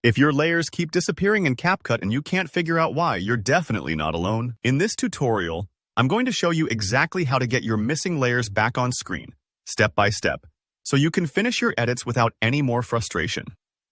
If your layers keep disappearing in CapCut and you can't figure out why, you're definitely not alone. In this tutorial, I'm going to show you exactly how to get your missing layers back on screen, step by step, so you can finish your edits without any more frustration.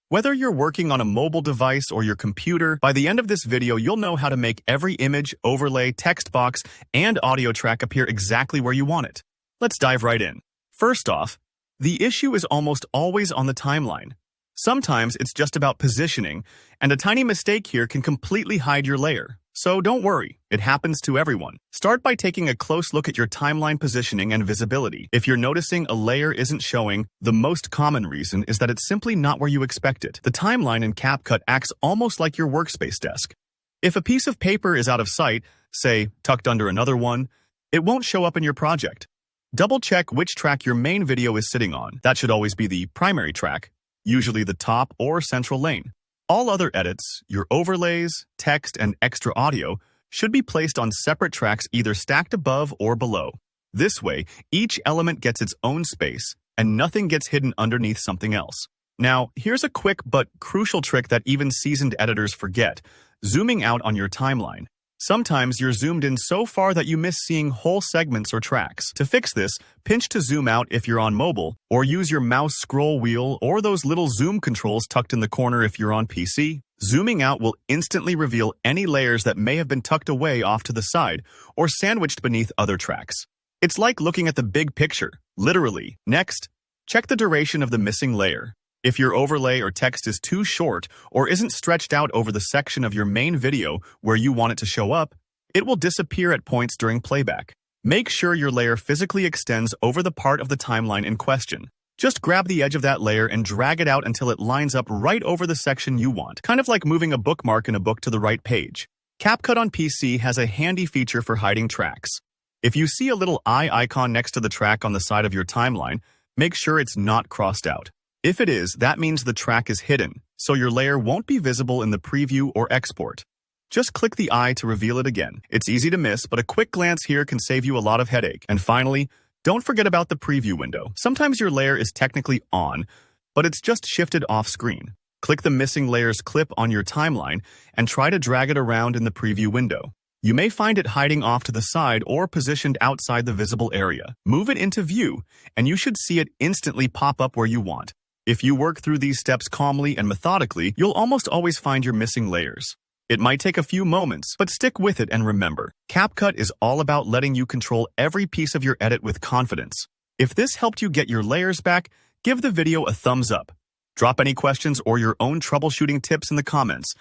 Whether you're working on a mobile device or your computer, by the end of this video, you'll know how to make every image, overlay, text box, and audio track appear exactly where you want it. Let's dive right in. First off, the issue is almost always on the timeline. Sometimes it's just about positioning, and a tiny mistake here can completely hide your layer. So don't worry, it happens to everyone. Start by taking a close look at your timeline positioning and visibility. If you're noticing a layer isn't showing, the most common reason is that it's simply not where you expect it. The timeline in CapCut acts almost like your workspace desk. If a piece of paper is out of sight, say tucked under another one, it won't show up in your project. Double-check which track your main video is sitting on. That should always be the primary track, usually the top or central lane. All other edits, your overlays, text, and extra audio, should be placed on separate tracks either stacked above or below. This way, each element gets its own space, and nothing gets hidden underneath something else. Now, here's a quick but crucial trick that even seasoned editors forget: zooming out on your timeline. Sometimes you're zoomed in so far that you miss seeing whole segments or tracks. To fix this, pinch to zoom out if you're on mobile, or use your mouse scroll wheel or those little zoom controls tucked in the corner if you're on PC. Zooming out will instantly reveal any layers that may have been tucked away off to the side or sandwiched beneath other tracks. It's like looking at the big picture, literally. Next, check the duration of the missing layer. If your overlay or text is too short or isn't stretched out over the section of your main video where you want it to show up, it will disappear at points during playback. Make sure your layer physically extends over the part of the timeline in question. Just grab the edge of that layer and drag it out until it lines up right over the section you want, kind of like moving a bookmark in a book to the right page. CapCut on PC has a handy feature for hiding tracks. If you see a little eye icon next to the track on the side of your timeline, make sure it's not crossed out. If it is, that means the track is hidden, so your layer won't be visible in the preview or export. Just click the eye to reveal it again. It's easy to miss, but a quick glance here can save you a lot of headache. And finally, don't forget about the preview window. Sometimes your layer is technically on, but it's just shifted off screen. Click the missing layers clip on your timeline and try to drag it around in the preview window. You may find it hiding off to the side or positioned outside the visible area. Move it into view, and you should see it instantly pop up where you want. If you work through these steps calmly and methodically, you'll almost always find your missing layers. It might take a few moments, but stick with it and remember, CapCut is all about letting you control every piece of your edit with confidence. If this helped you get your layers back, give the video a thumbs up. Drop any questions or your own troubleshooting tips in the comments.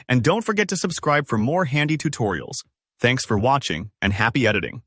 And don't forget to subscribe for more handy tutorials. Thanks for watching and happy editing.